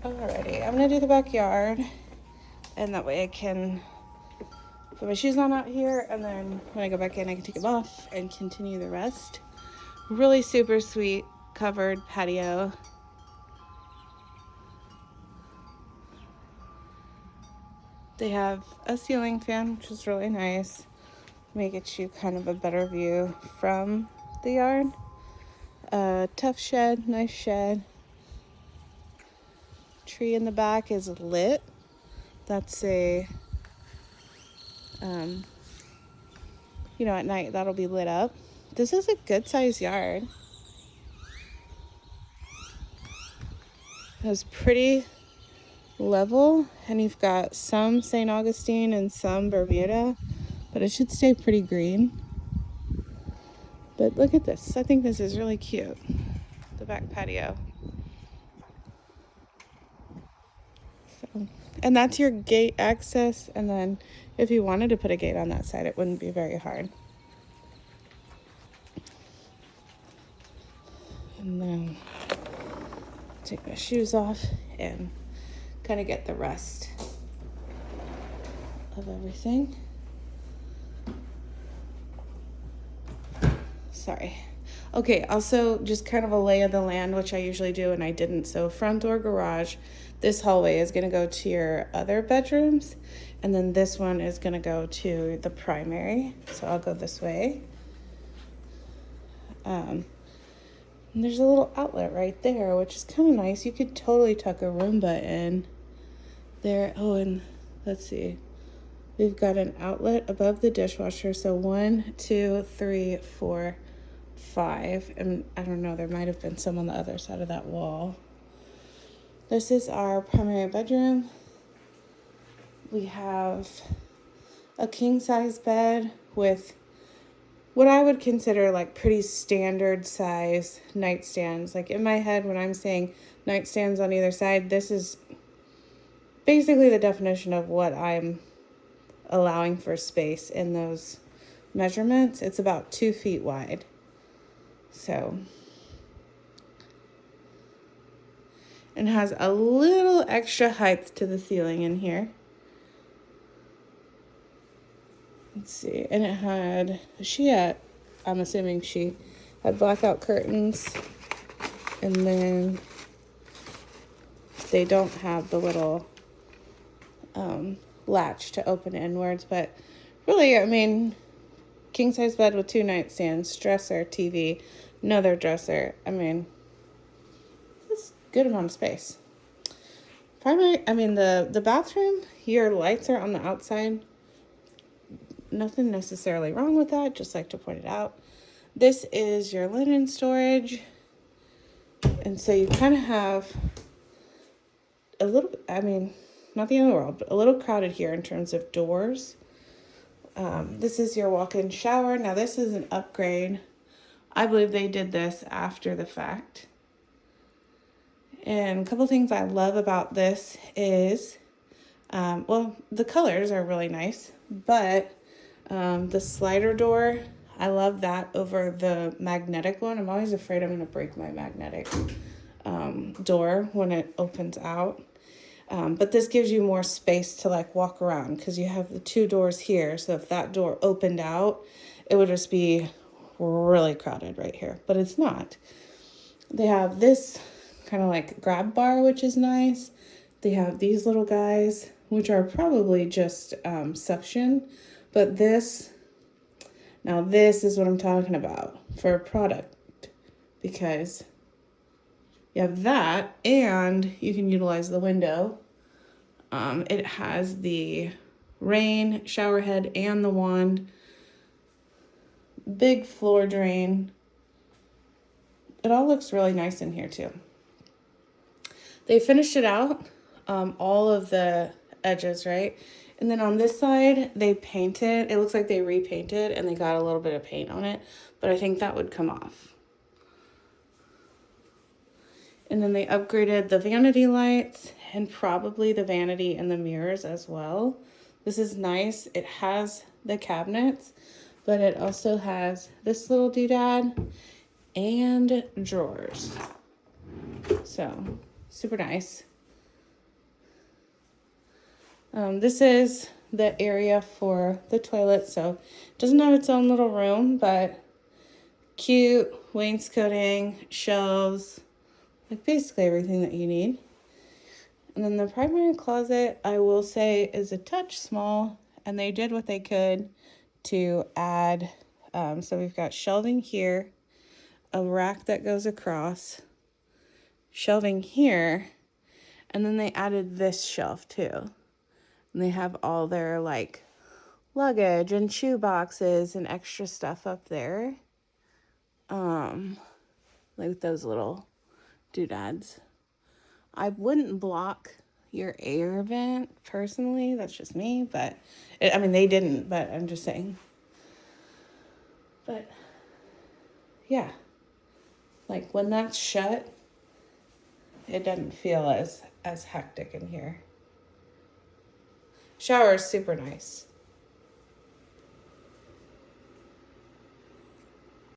Alrighty, I'm gonna do the backyard, and that way I can put my shoes on out here, and then when I go back in I can take them off and continue the rest. Really super sweet covered patio. They have a ceiling fan, which is really nice. May get you kind of a better view from the yard. Tough shed, nice shed. Tree in the back is lit. That's a, at night that'll be lit up. This is a good sized yard. It's pretty level, and you've got some St. Augustine and some Bermuda, but it should stay pretty green. But look at this. I think this is really cute. The back patio. So, and that's your gate access, and then if you wanted to put a gate on that side, it wouldn't be very hard. And then take my shoes off and kind of get the rest of everything. Sorry. Okay, also just kind of a lay of the land, which I usually do and I didn't. So front door garage, this hallway is going to go to your other bedrooms, and then this one is going to go to the primary. So I'll go this way. And there's a little outlet right there, which is kind of nice. You could totally tuck a Roomba in there. Oh, and let's see. We've got an outlet above the dishwasher. So 1, 2, 3, 4, 5. And I don't know, there might have been some on the other side of that wall. This is our primary bedroom. We have a king size bed with what I would consider like pretty standard size nightstands. Like in my head, when I'm saying nightstands on either side, this is basically the definition of what I'm allowing for space in those measurements. It's about 2 feet wide. So, and has a little extra height to the ceiling in here. Let's see, and it had, I'm assuming she had blackout curtains, and then they don't have the little latch to open inwards, but really, I mean, king size bed with 2 nightstands, dresser, TV, another dresser. I mean, it's a good amount of space. The bathroom, your lights are on the outside. Nothing necessarily wrong with that, just like to point it out. This is your linen storage. And so you kind of have a little, not the end of the world, but a little crowded here in terms of doors. This is your walk-in shower. Now this is an upgrade. I believe they did this after the fact. And a couple things I love about this is, the colors are really nice, but the slider door, I love that over the magnetic one. I'm always afraid I'm going to break my magnetic door when it opens out. But this gives you more space to like walk around because you have the 2 doors here. So if that door opened out, it would just be really crowded right here, but it's not. They have this kind of like grab bar, which is nice. They have these little guys, which are probably just suction, but this is what I'm talking about for a product, because you have that and you can utilize the window. It has the rain shower head and the wand, big floor drain. It all looks really nice in here too. They finished it out, all of the edges, right? And then on this side, they painted. It looks like they repainted and they got a little bit of paint on it, but I think that would come off. And then they upgraded the vanity lights and probably the vanity and the mirrors as well. This is nice. It has the cabinets, but it also has this little doodad and drawers. So super nice. This is the area for the toilet, so it doesn't have its own little room, but cute wainscoting, shelves, like basically everything that you need. And then the primary closet, I will say, is a touch small, and they did what they could to add, so we've got shelving here, a rack that goes across, shelving here, and then they added this shelf too. And they have all their like luggage and shoe boxes and extra stuff up there. Like those little doodads. I wouldn't block your air vent personally. That's just me, but I mean, they didn't, but I'm just saying. But yeah, like when that's shut, it doesn't feel as hectic in here. Shower is super nice.